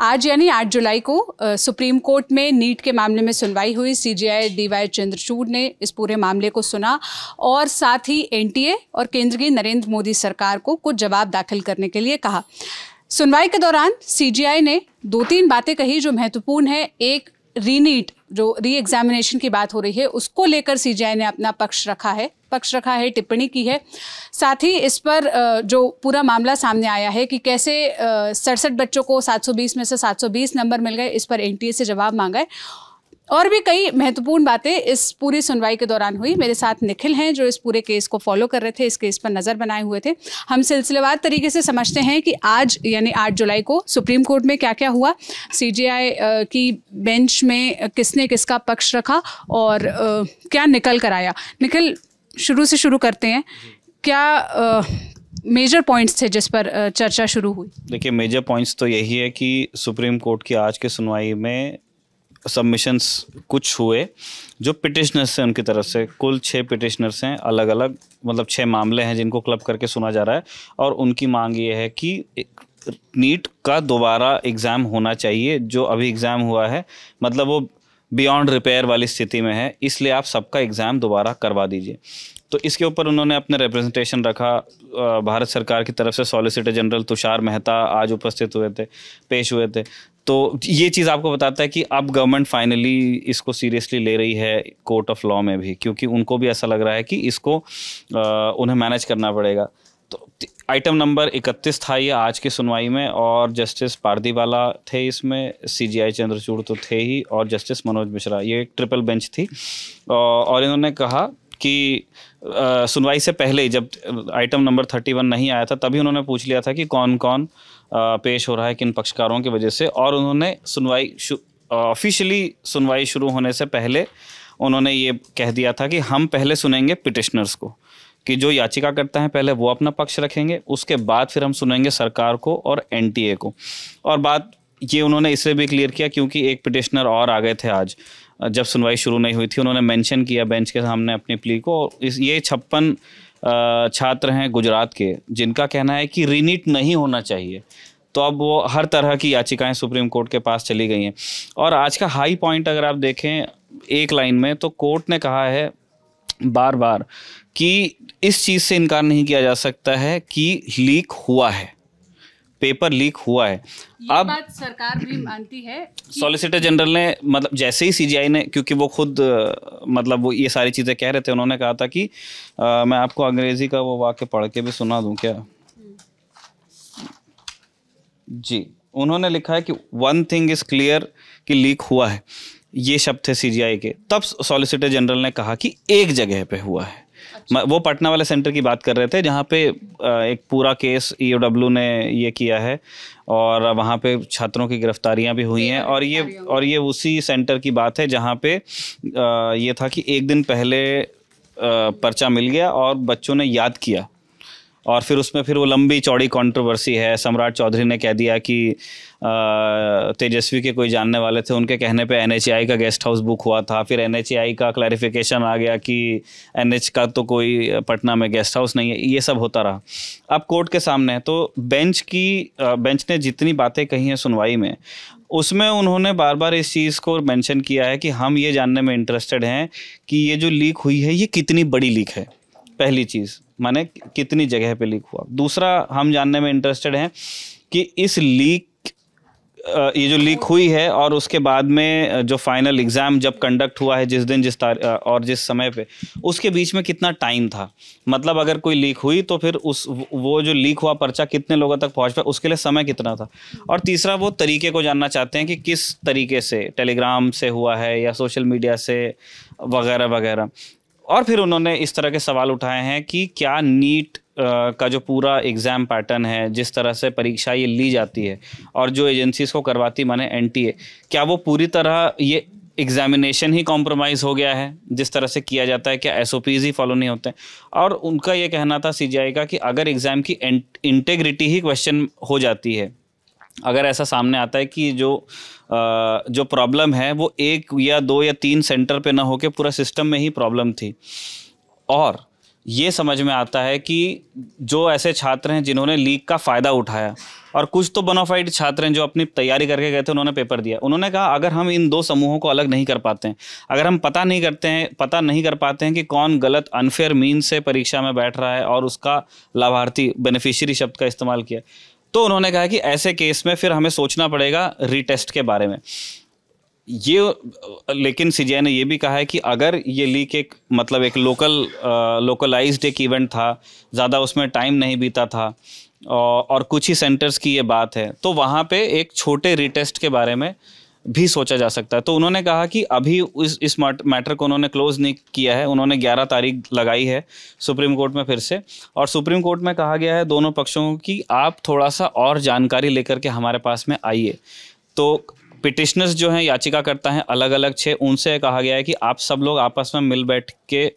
आज यानी 8 जुलाई को सुप्रीम कोर्ट में नीट के मामले में सुनवाई हुई। सीजेआई डीवाई चंद्रचूड़ ने इस पूरे मामले को सुना और साथ ही एनटीए और केंद्र की नरेंद्र मोदी सरकार को कुछ जवाब दाखिल करने के लिए कहा। सुनवाई के दौरान सीजेआई ने 2-3 बातें कही जो महत्वपूर्ण है। एक, रीनीट जो री एग्जामिनेशन की बात हो रही है उसको लेकर सीजेआई ने अपना पक्ष रखा है, टिप्पणी की है। साथ ही इस पर जो पूरा मामला सामने आया है कि कैसे 67 बच्चों को 720 में से 720 नंबर मिल गए, इस पर एनटीए से जवाब मांगा है। और भी कई महत्वपूर्ण बातें इस पूरी सुनवाई के दौरान हुई। मेरे साथ निखिल हैं जो इस पूरे केस को फॉलो कर रहे थे, इस केस पर नज़र बनाए हुए थे। हम सिलसिलेवार तरीके से समझते हैं कि आज यानी 8 जुलाई को सुप्रीम कोर्ट में क्या क्या हुआ, सीजेआई की बेंच में किसने किसका पक्ष रखा और क्या निकल कर आया। निखिल, शुरू से शुरू करते हैं, क्या मेजर पॉइंट्स थे जिस पर चर्चा शुरू हुई? देखिए, मेजर पॉइंट्स तो यही है कि सुप्रीम कोर्ट की आज की सुनवाई में सबमिशंस कुछ हुए जो पिटिशनर्स हैं उनकी तरफ से। कुल 6 पिटिशनर्स हैं, अलग अलग, मतलब 6 मामले हैं जिनको क्लब करके सुना जा रहा है। और उनकी मांग ये है कि नीट का दोबारा एग्ज़ाम होना चाहिए। जो अभी एग्ज़ाम हुआ है मतलब वो बियॉन्ड रिपेयर वाली स्थिति में है, इसलिए आप सबका एग्ज़ाम दोबारा करवा दीजिए। तो इसके ऊपर उन्होंने अपने रिप्रेजेंटेशन रखा। भारत सरकार की तरफ से सॉलिसिटर जनरल तुषार मेहता आज उपस्थित हुए थे, पेश हुए थे। तो ये चीज़ आपको बताता है कि अब गवर्नमेंट फाइनली इसको सीरियसली ले रही है कोर्ट ऑफ लॉ में भी, क्योंकि उनको भी ऐसा लग रहा है कि इसको उन्हें मैनेज करना पड़ेगा। तो आइटम नंबर 31 था ये आज की सुनवाई में, और जस्टिस पारदीवाला थे इसमें, सीजेआई चंद्रचूड़ तो थे ही, और जस्टिस मनोज मिश्रा। ये एक ट्रिपल बेंच थी। और इन्होंने कहा कि सुनवाई से पहले जब आइटम नंबर 31 नहीं आया था तभी उन्होंने पूछ लिया था कि कौन कौन पेश हो रहा है, किन पक्षकारों की वजह से। और उन्होंने ऑफिशियली सुनवाई शुरू होने से पहले उन्होंने ये कह दिया था कि हम पहले सुनेंगे पिटिशनर्स को, कि जो याचिका करता है पहले वो अपना पक्ष रखेंगे, उसके बाद फिर हम सुनेंगे सरकार को और एनटीए को। और बात ये उन्होंने इसलिए भी क्लियर किया क्योंकि एक पिटिशनर और आ गए थे आज जब सुनवाई शुरू नहीं हुई थी। उन्होंने मेंशन किया बेंच के सामने अपनी प्ली को। ये 56 छात्र हैं गुजरात के जिनका कहना है कि रीनीट नहीं होना चाहिए। तो अब वो हर तरह की याचिकाएं सुप्रीम कोर्ट के पास चली गई हैं। और आज का हाई पॉइंट अगर आप देखें एक लाइन में, तो कोर्ट ने कहा है बार बार कि इस चीज़ से इनकार नहीं किया जा सकता है कि लीक हुआ है, पेपर लीक हुआ है। अब बात सरकार भी मानती है। सॉलिसिटर जनरल ने मतलब जैसे ही सीजीआई ने, क्योंकि वो खुद मतलब वो ये सारी चीज़ें कह रहे थे, उन्होंने कहा था कि मैं आपको अंग्रेजी का वो वाक्य पढ़ के भी सुना दूं क्या? जी, उन्होंने लिखा है कि 1 थिंग इज क्लियर कि लीक हुआ है, ये शब्द थे सीजीआई के। तब सॉलिसिटर जनरल ने कहा कि एक जगह पे हुआ है। वो पटना वाले सेंटर की बात कर रहे थे जहाँ पे एक पूरा केस ईओडब्ल्यू ने ये किया है और वहाँ पे छात्रों की गिरफ्तारियां भी हुई हैं। और ये उसी सेंटर की बात है जहाँ पे ये था कि एक दिन पहले पर्चा मिल गया और बच्चों ने याद किया, और फिर उसमें फिर वो लंबी चौड़ी कंट्रोवर्सी है। सम्राट चौधरी ने कह दिया कि तेजस्वी के कोई जानने वाले थे, उनके कहने पे एनएचएआई का गेस्ट हाउस बुक हुआ था। फिर एनएचएआई का क्लैरिफिकेशन आ गया कि एनएच का तो कोई पटना में गेस्ट हाउस नहीं है। ये सब होता रहा। अब कोर्ट के सामने है, तो बेंच ने जितनी बातें कही हैं सुनवाई में, उसमें उन्होंने बार बार इस चीज़ को मेंशन किया है कि हम ये जानने में इंटरेस्टेड हैं कि ये जो लीक हुई है ये कितनी बड़ी लीक है। पहली चीज़ माने कितनी जगह पे लीक हुआ। दूसरा, हम जानने में इंटरेस्टेड हैं कि इस ये जो लीक हुई है और उसके बाद में जो फाइनल एग्ज़ाम जब कंडक्ट हुआ है जिस दिन और जिस समय पे, उसके बीच में कितना टाइम था। मतलब अगर कोई लीक हुई तो फिर वो जो लीक हुआ पर्चा कितने लोगों तक पहुंच पाया, उसके लिए समय कितना था। और तीसरा, वो तरीके को जानना चाहते हैं कि किस तरीके से, टेलीग्राम से हुआ है या सोशल मीडिया से वगैरह वगैरह। और फिर उन्होंने इस तरह के सवाल उठाए हैं कि क्या नीट का जो पूरा एग्ज़ाम पैटर्न है, जिस तरह से परीक्षा ये ली जाती है और जो एजेंसीज को करवाती माने एनटीए, क्या वो पूरी तरह ये एग्जामिनेशन ही कॉम्प्रोमाइज़ हो गया है जिस तरह से किया जाता है? क्या एसओपीज़ ही फॉलो नहीं होते हैं? और उनका ये कहना था सीजीआई का कि अगर एग्ज़ाम की इंटेग्रिटी ही क्वेश्चन हो जाती है, अगर ऐसा सामने आता है कि जो प्रॉब्लम है वो 1 या 2 या 3 सेंटर पे ना होके पूरा सिस्टम में ही प्रॉब्लम थी, और ये समझ में आता है कि जो ऐसे छात्र हैं जिन्होंने लीक का फ़ायदा उठाया, और कुछ तो बोनाफाइड छात्र हैं जो अपनी तैयारी करके गए थे, उन्होंने पेपर दिया। उन्होंने कहा अगर हम इन दो समूहों को अलग नहीं कर पाते हैं, अगर हम पता नहीं कर पाते हैं कि कौन गलत अनफेयर मीन से परीक्षा में बैठ रहा है और उसका लाभार्थी बेनिफिशियरी शब्द का इस्तेमाल किया, तो उन्होंने कहा कि ऐसे केस में फिर हमें सोचना पड़ेगा रीटेस्ट के बारे में। लेकिन सीजीआई ने ये भी कहा है कि अगर ये लीक एक लोकलाइज्ड एक इवेंट था, ज़्यादा उसमें टाइम नहीं बीता था और कुछ ही सेंटर्स की ये बात है, तो वहाँ पे एक छोटे रीटेस्ट के बारे में भी सोचा जा सकता है। तो उन्होंने कहा कि अभी इस मैटर को उन्होंने क्लोज नहीं किया है। उन्होंने 11 तारीख लगाई है सुप्रीम कोर्ट में फिर से, और सुप्रीम कोर्ट में कहा गया है दोनों पक्षों को कि आप थोड़ा सा और जानकारी लेकर के हमारे पास में आइए। तो पिटिशनर्स जो हैं, याचिकाकर्ता हैं अलग अलग 6, उनसे कहा गया है कि आप सब लोग आपस में मिल बैठ के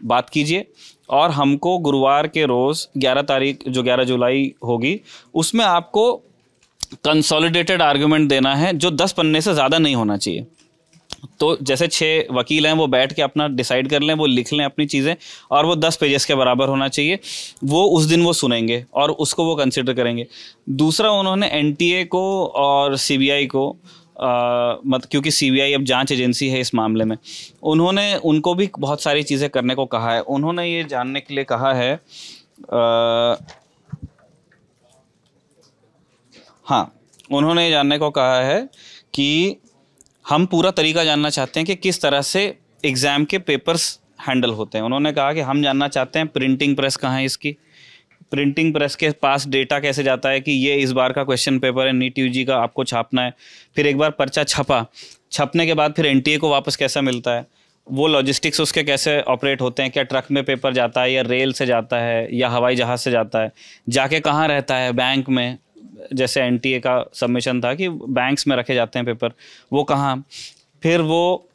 बात कीजिए और हमको गुरुवार के रोज़ 11 तारीख जो 11 जुलाई होगी उसमें आपको कंसोलिडेटेड आर्गुमेंट देना है जो 10 पन्ने से ज़्यादा नहीं होना चाहिए। तो जैसे 6 वकील हैं वो बैठ के अपना डिसाइड कर लें, वो लिख लें अपनी चीज़ें, और वो 10 पेजेस के बराबर होना चाहिए। वो उस दिन वो सुनेंगे और उसको वो कंसिडर करेंगे। दूसरा, उन्होंने एनटीए को और सीबीआई को क्योंकि सीबीआई अब जांच एजेंसी है इस मामले में, उन्होंने उनको भी बहुत सारी चीज़ें करने को कहा है। उन्होंने ये जानने के लिए कहा है उन्होंने ये जानने को कहा है कि हम पूरा तरीका जानना चाहते हैं कि किस तरह से एग्ज़ाम के पेपर्स हैंडल होते हैं। उन्होंने कहा कि हम जानना चाहते हैं प्रिंटिंग प्रेस कहाँ है इसकी, प्रिंटिंग प्रेस के पास डेटा कैसे जाता है कि ये इस बार का क्वेश्चन पेपर है, नीट यूजी का आपको छापना है, फिर एक बार पर्चा छपने के बाद फिर एनटीए को वापस कैसा मिलता है, वो लॉजिस्टिक्स उसके कैसे ऑपरेट होते हैं, क्या ट्रक में पेपर जाता है या रेल से जाता है या हवाई जहाज़ से जाता है, जाके कहाँ रहता है, बैंक में, जैसे एनटीए का सबमिशन था कि बैंक्स में रखे जाते हैं पेपर, वो कहाँ, फिर वो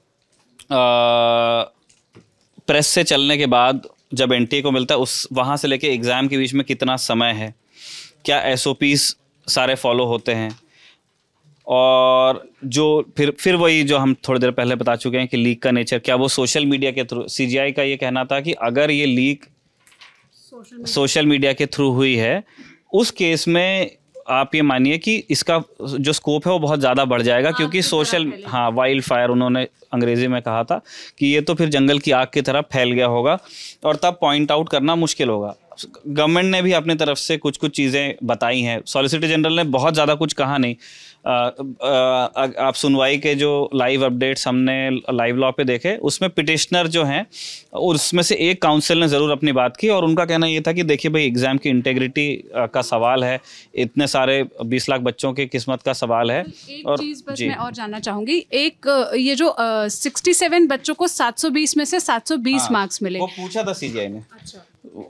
प्रेस से चलने के बाद जब एनटीए को मिलता है उस वहाँ से लेके एग्ज़ाम के बीच में कितना समय है, क्या एसओपीस सारे फॉलो होते हैं, और जो फिर वही जो हम थोड़ी देर पहले बता चुके हैं कि लीक का नेचर, क्या वो सोशल मीडिया के थ्रू, सीजीआई का ये कहना था कि अगर ये लीक सोशल मीडिया के थ्रू हुई है उस केस में आप ये मानिए कि इसका जो स्कोप है वो बहुत ज़्यादा बढ़ जाएगा, क्योंकि सोशल वाइल्ड फायर उन्होंने अंग्रेजी में कहा था कि ये तो फिर जंगल की आग की तरह फैल गया होगा और तब पॉइंट आउट करना मुश्किल होगा। गवर्नमेंट ने भी अपनी तरफ से कुछ चीज़ें बताई हैं, सॉलिसिटर जनरल ने बहुत ज़्यादा कुछ कहा नहीं। आप सुनवाई के जो लाइव अपडेट्स हमने लाइव लॉ पे देखे, उसमें पिटिशनर जो हैं उसमें से एक काउंसिल ने ज़रूर अपनी बात की और उनका कहना ये था कि देखिए भाई, एग्ज़ाम की इंटेग्रिटी का सवाल है, इतने सारे 20 लाख बच्चों की किस्मत का सवाल है। एक और चीज़ बस मैं और जानना चाहूँगी, एक ये जो 67 बच्चों को 720 में से 720 मार्क्स मिले, वो पूछा था सीजीआई ने।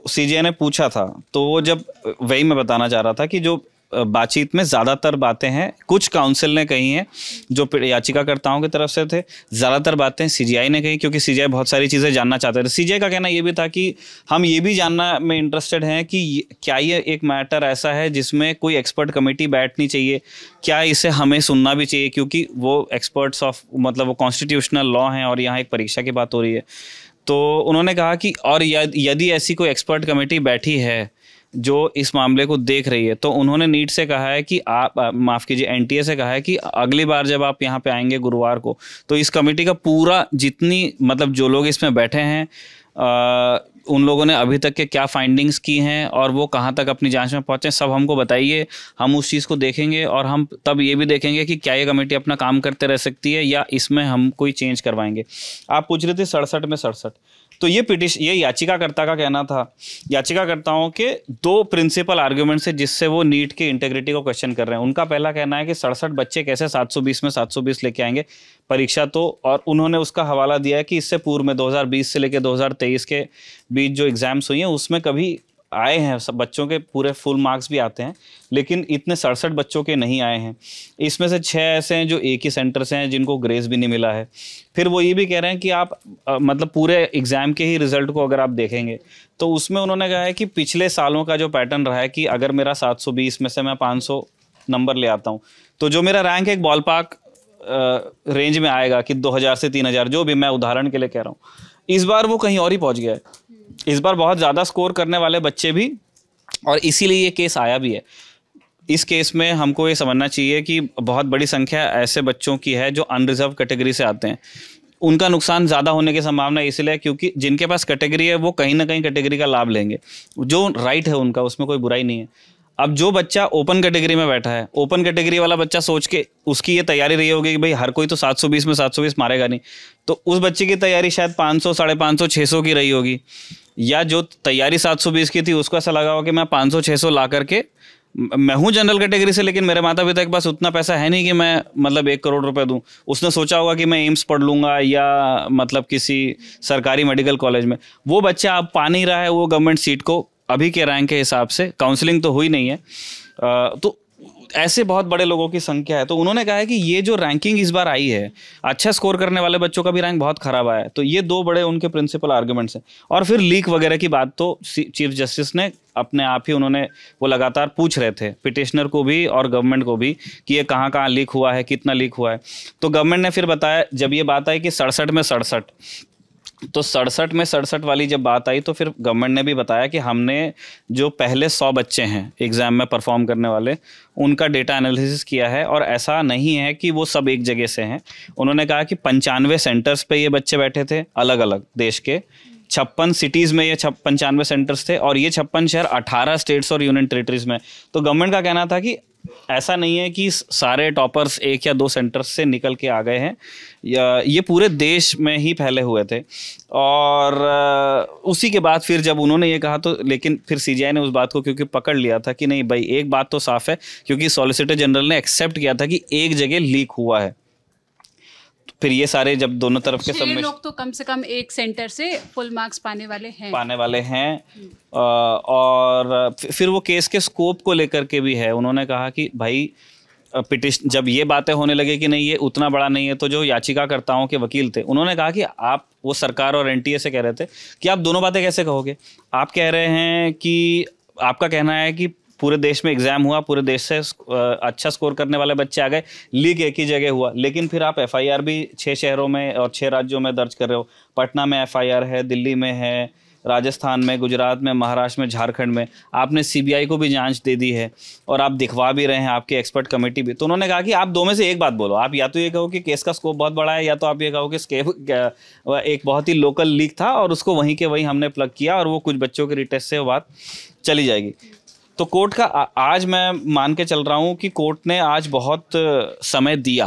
सीजीआई ने पूछा था, तो वो जब वही मैं बताना चाह रहा था कि जो बातचीत में ज़्यादातर बातें हैं कुछ काउंसिल ने कही हैं जो याचिकाकर्ताओं की तरफ से थे, ज़्यादातर बातें सीजीआई ने कही क्योंकि सीजीआई बहुत सारी चीज़ें जानना चाहते थे। सीजीआई का कहना ये भी था कि हम ये भी जानना में इंटरेस्टेड हैं कि क्या ये एक मैटर ऐसा है जिसमें कोई एक्सपर्ट कमेटी बैठनी चाहिए, क्या इसे हमें सुनना भी चाहिए, क्योंकि वो एक्सपर्ट्स ऑफ वो कॉन्स्टिट्यूशनल लॉ हैं और यहाँ एक परीक्षा की बात हो रही है। तो उन्होंने कहा कि और यदि ऐसी कोई एक्सपर्ट कमेटी बैठी है जो इस मामले को देख रही है, तो उन्होंने नीट से कहा है कि आप माफ़ कीजिए एनटीए से कहा है कि अगली बार जब आप यहाँ पे आएंगे गुरुवार को, तो इस कमेटी का पूरा जितनी जो लोग इसमें बैठे हैं उन लोगों ने अभी तक के क्या फाइंडिंग्स की हैं और वो कहाँ तक अपनी जांच में पहुँचे, सब हमको बताइए। हम उस चीज़ को देखेंगे और हम तब ये भी देखेंगे कि क्या ये कमेटी अपना काम करते रह सकती है या इसमें हम कोई चेंज करवाएंगे। आप पूछ रहे थे 67 में 67, तो ये याचिकाकर्ता का कहना था। याचिकाकर्ताओं के 2 प्रिंसिपल आर्ग्यूमेंट्स है जिससे वो नीट की इंटेग्रिटी को क्वेश्चन कर रहे हैं। उनका पहला कहना है कि 67 बच्चे कैसे 720 में 720 लेके आएंगे परीक्षा, तो और उन्होंने उसका हवाला दिया है कि इससे पूर्व में 2020 से लेकर 2023 के बीच जो एग्ज़ाम्स हुई हैं उसमें कभी आए हैं, सब बच्चों के पूरे फुल मार्क्स भी आते हैं, लेकिन इतने 67 बच्चों के नहीं आए हैं। इसमें से 6 ऐसे हैं जो एक ही सेंटर से हैं जिनको ग्रेस भी नहीं मिला है। फिर वो ये भी कह रहे हैं कि आप पूरे एग्ज़ाम के ही रिज़ल्ट को अगर आप देखेंगे तो उसमें उन्होंने कहा है कि पिछले सालों का जो पैटर्न रहा है कि अगर मेरा 720 में से मैं 500 नंबर ले आता हूँ तो जो मेरा रैंक एक बॉलपार्क रेंज में आएगा कि 2000 से 3000, जो भी मैं उदाहरण के लिए कह रहा हूँ, इस बार वो कहीं और ही पहुँच गया है। इस बार बहुत ज़्यादा स्कोर करने वाले बच्चे भी, और इसीलिए ये केस आया भी है। इस केस में हमको ये समझना चाहिए कि बहुत बड़ी संख्या ऐसे बच्चों की है जो अनरिजर्व कैटेगरी से आते हैं। उनका नुकसान ज़्यादा होने की संभावना इसलिए क्योंकि जिनके पास कैटेगरी है वो कहीं ना कहीं कैटेगरी का लाभ लेंगे, जो राइट है उनका, उसमें कोई बुराई नहीं है। अब जो बच्चा ओपन कैटेगरी में बैठा है, ओपन कैटेगरी वाला बच्चा सोच के उसकी ये तैयारी रही होगी कि भाई हर कोई तो 720 में 720 मारेगा नहीं, तो उस बच्चे की तैयारी शायद 500, 550, 600 की रही होगी। या जो तैयारी 720 की थी उसको ऐसा लगा होगा कि मैं 500, 600 ला करके, मैं हूँ जनरल कैटेगरी से लेकिन मेरे माता पिता के पास उतना पैसा है नहीं कि मैं मतलब 1 करोड़ रुपए दूं। उसने सोचा होगा कि मैं एम्स पढ़ लूंगा या मतलब किसी सरकारी मेडिकल कॉलेज में। वो बच्चा अब पा नहीं रहा है वो गवर्नमेंट सीट को, अभी के रैंक के हिसाब से, काउंसलिंग तो हुई नहीं है। तो ऐसे बहुत बड़े लोगों की संख्या है। तो उन्होंने कहा है कि ये जो रैंकिंग इस बार आई है, अच्छा स्कोर करने वाले बच्चों का भी रैंक बहुत खराब आया है। तो ये 2 बड़े उनके प्रिंसिपल आर्गुमेंट्स हैं। और फिर लीक वगैरह की बात तो चीफ जस्टिस ने अपने आप ही, उन्होंने वो लगातार पूछ रहे थे पिटिशनर को भी और गवर्नमेंट को भी कि ये कहाँ कहाँ लीक हुआ है, कितना लीक हुआ है। तो गवर्नमेंट ने फिर बताया, जब ये बात आई कि 67 में 67, तो 67 में 67 वाली जब बात आई तो फिर गवर्नमेंट ने भी बताया कि हमने जो पहले 100 बच्चे हैं एग्जाम में परफॉर्म करने वाले, उनका डेटा एनालिसिस किया है और ऐसा नहीं है कि वो सब एक जगह से हैं। उन्होंने कहा कि 95 सेंटर्स पे ये बच्चे बैठे थे अलग अलग देश के, 56 सिटीज़ में ये 95 सेंटर्स थे और ये 56 शहर 18 स्टेट्स और यूनियन टेरिटरीज में। तो गवर्नमेंट का कहना था कि ऐसा नहीं है कि सारे टॉपर्स 1 या 2 सेंटर्स से निकल के आ गए हैं, ये पूरे देश में ही फैले हुए थे। और उसी के बाद फिर जब उन्होंने ये कहा तो लेकिन फिर सीजीआई ने उस बात को क्योंकि पकड़ लिया था कि नहीं भाई, एक बात तो साफ है, क्योंकि सॉलिसिटर जनरल ने एक्सेप्ट किया था कि एक जगह लीक हुआ है। फिर ये सारे जब दोनों तरफ के सबमिशन, लोग तो कम से कम एक सेंटर से फुल मार्क्स पाने वाले हैं। और फिर वो केस के स्कोप को लेकर के भी है। उन्होंने कहा कि भाई पिटिशन, जब ये बातें होने लगे कि नहीं ये उतना बड़ा नहीं है, तो जो याचिकाकर्ताओं के वकील थे उन्होंने कहा कि आप, वो सरकार और एनटीए से कह रहे थे कि आप दोनों बातें कैसे कहोगे। आप कह रहे हैं कि आपका कहना है कि पूरे देश में एग्जाम हुआ, पूरे देश से अच्छा स्कोर करने वाले बच्चे आ गए, लीक एक ही जगह हुआ, लेकिन फिर आप एफआईआर भी 6 शहरों में और 6 राज्यों में दर्ज कर रहे हो। पटना में एफआईआर है, दिल्ली में है, राजस्थान में, गुजरात में, महाराष्ट्र में, झारखंड में। आपने सीबीआई को भी जांच दे दी है और आप दिखवा भी रहे हैं, आपकी एक्सपर्ट कमेटी भी। तो उन्होंने कहा कि आप 2 में से एक बात बोलो, आप या तो ये कहो कि केस का स्कोप बहुत बड़ा है, या तो आप ये कहो कि एक बहुत ही लोकल लीक था और उसको वहीं के वहीं हमने प्लग किया और वो कुछ बच्चों के रिटेस्ट से वो बात चली जाएगी। तो कोर्ट का आज मैं मान के चल रहा हूँ कि कोर्ट ने आज बहुत समय दिया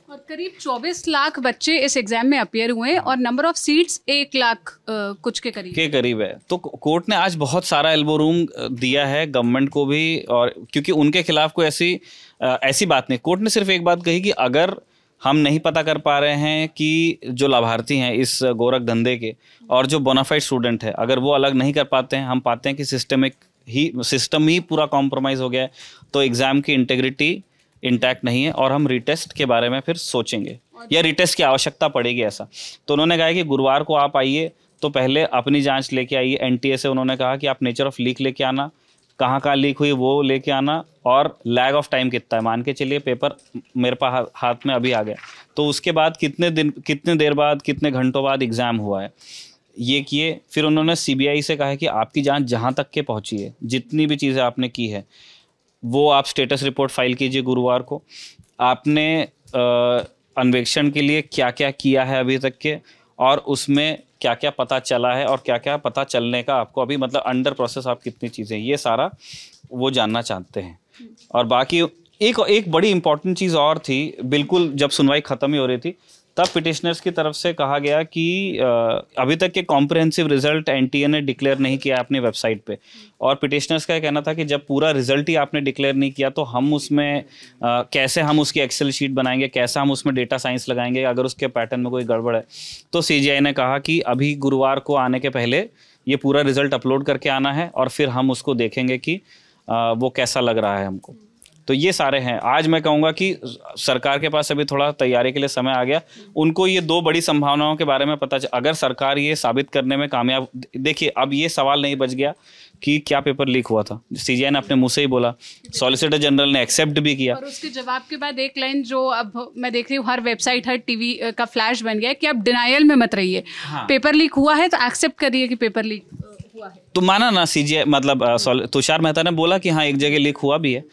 और करीब 24 लाख बच्चे इस एग्जाम में अपीयर हुए और नंबर ऑफ सीट्स 1 लाख कुछ के करीब है। तो कोर्ट ने आज बहुत सारा एल्बो रूम दिया है गवर्नमेंट को भी, और क्योंकि उनके खिलाफ कोई ऐसी बात नहीं। कोर्ट ने सिर्फ एक बात कही कि अगर हम नहीं पता कर पा रहे हैं कि जो लाभार्थी हैं इस गोरख धंधे के और जो बोनाफाइड स्टूडेंट है, अगर वो अलग नहीं कर पाते हैं, हम पाते हैं कि सिस्टम ही पूरा कॉम्प्रोमाइज़ हो गया है, तो एग्ज़ाम की इंटेग्रिटी इंटैक्ट नहीं है और हम रिटेस्ट के बारे में फिर सोचेंगे या रिटेस्ट की आवश्यकता पड़ेगी ऐसा। तो उन्होंने कहा कि गुरुवार को आप आइए, तो पहले अपनी जांच लेके आइए। एनटीए से उन्होंने कहा कि आप नेचर ऑफ लीक लेके आना, कहाँ लीक हुई वो लेके आना, और लैग ऑफ टाइम कितना है। मान के चलिए पेपर मेरे पास हाथ में अभी आ गया, तो उसके बाद कितने देर बाद, कितने घंटों बाद एग्ज़ाम हुआ है, ये किए। फिर उन्होंने सीबीआई से कहा है कि आपकी जांच जहां तक के पहुंची है, जितनी भी चीज़ें आपने की है, वो आप स्टेटस रिपोर्ट फाइल कीजिए गुरुवार को। आपने अन्वेषण के लिए क्या क्या किया है अभी तक के, और उसमें क्या क्या पता चला है और क्या क्या पता चलने का आपको अभी, मतलब अंडर प्रोसेस आप कितनी चीज़ें, ये सारा वो जानना चाहते हैं। और बाकी एक बड़ी इंपॉर्टेंट चीज़ और थी, बिल्कुल जब सुनवाई ख़त्म ही हो रही थी तब पिटिशनर्स की तरफ से कहा गया कि अभी तक के कॉम्प्रिहेंसिव रिजल्ट एनटीए ने डिक्लेयर नहीं किया अपनी वेबसाइट पे, और पिटिशनर्स का कहना था कि जब पूरा रिजल्ट ही आपने डिक्लेयर नहीं किया तो हम उसमें कैसे हम उसकी एक्सेल शीट बनाएंगे, कैसे हम उसमें डेटा साइंस लगाएंगे अगर उसके पैटर्न में कोई गड़बड़ है। तो सीजीआई ने कहा कि अभी गुरुवार को आने के पहले ये पूरा रिजल्ट अपलोड करके आना है और फिर हम उसको देखेंगे कि वो कैसा लग रहा है हमको। तो ये सारे हैं। आज मैं कहूँगा कि सरकार के पास अभी थोड़ा तैयारी के लिए समय आ गया। उनको ये 2 बड़ी संभावनाओं के बारे में पता अगर सरकार ये साबित करने में कामयाब, देखिए अब ये सवाल नहीं बच गया कि क्या पेपर लीक हुआ था, सीजीआई ने अपने मुंह से ही बोला, सॉलिसिटर जनरल ने एक्सेप्ट भी किया। और उसके जवाब के बाद एक लाइन जो अब मैं देख रही हूँ हर वेबसाइट, हर टीवी का फ्लैश बन गया कि आप डिनायल में मत रहिए। हाँ। पेपर लीक हुआ है तो एक्सेप्ट करिए कि पेपर लीक हुआ है। तो माना ना सीजीआई, मतलब तुषार मेहता ने बोला कि हाँ एक जगह लीक हुआ भी है,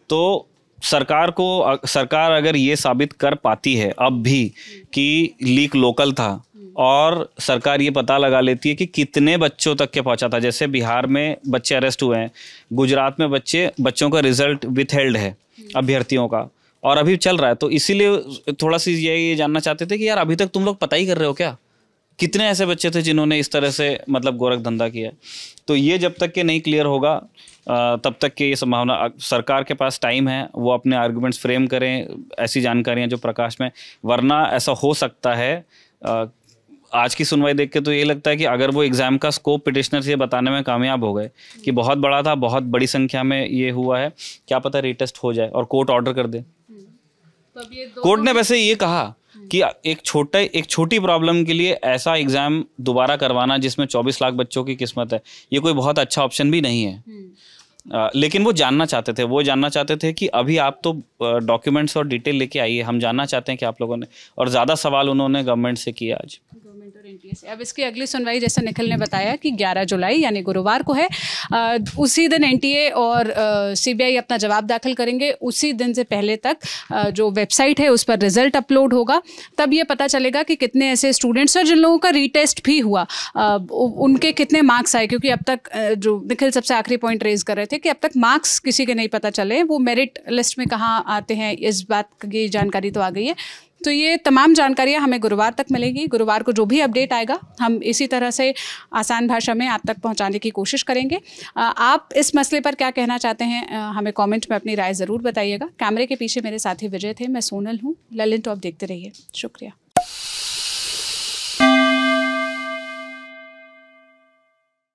तो सरकार अगर ये साबित कर पाती है अब भी कि लीक लोकल था, और सरकार ये पता लगा लेती है कि कितने बच्चों तक के पहुंचा था, जैसे बिहार में बच्चे अरेस्ट हुए हैं, गुजरात में बच्चों का रिजल्ट विथहेल्ड है अभ्यर्थियों का, और अभी चल रहा है, तो इसीलिए थोड़ा सी ये जानना चाहते थे कि यार अभी तक तुम लोग पता ही कर रहे हो क्या, कितने ऐसे बच्चे थे जिन्होंने इस तरह से मतलब गोरख धंधा किया। तो ये जब तक के नहीं क्लियर होगा तब तक के ये संभावना, सरकार के पास टाइम है, वो अपने आर्गुमेंट्स फ्रेम करें ऐसी जानकारियां जो प्रकाश में, वरना ऐसा हो सकता है। आज की सुनवाई देख के तो ये लगता है कि अगर वो एग्जाम का स्कोप पिटिशनर से बताने में कामयाब हो गए कि बहुत बड़ा था, बहुत बड़ी संख्या में ये हुआ है, क्या पता रीटेस्ट हो जाए और कोर्ट ऑर्डर कर दे। कोर्ट ने वैसे ये कहा कि एक छोटी प्रॉब्लम के लिए ऐसा एग्जाम दोबारा करवाना जिसमें 24 लाख बच्चों की किस्मत है, ये कोई बहुत अच्छा ऑप्शन भी नहीं है। लेकिन वो जानना चाहते थे कि अभी आप तो डॉक्यूमेंट्स और डिटेल लेके आइए, हम जानना चाहते हैं कि आप लोगों ने, और ज़्यादा सवाल उन्होंने गवर्नमेंट से किया आज। अब इसकी अगली सुनवाई जैसा निखिल ने बताया कि 11 जुलाई यानी गुरुवार को है। उसी दिन एनटीए और सीबीआई अपना जवाब दाखिल करेंगे। उसी दिन से पहले तक जो वेबसाइट है उस पर रिजल्ट अपलोड होगा, तब ये पता चलेगा कि कितने ऐसे स्टूडेंट्स हैं जिन लोगों का रीटेस्ट भी हुआ, उनके कितने मार्क्स आए, क्योंकि अब तक जो निखिल सबसे आखिरी पॉइंट रेज कर रहे थे कि अब तक मार्क्स किसी के नहीं पता चले, वो मेरिट लिस्ट में कहाँ आते हैं, इस बात की जानकारी तो आ गई है। तो ये तमाम जानकारियाँ हमें गुरुवार तक मिलेंगी। गुरुवार को जो भी अपडेट आएगा हम इसी तरह से आसान भाषा में आप तक पहुंचाने की कोशिश करेंगे। आप इस मसले पर क्या कहना चाहते हैं, हमें कमेंट में अपनी राय ज़रूर बताइएगा। कैमरे के पीछे मेरे साथी विजय थे, मैं सोनल हूँ। ललित टॉप देखते रहिए। शुक्रिया।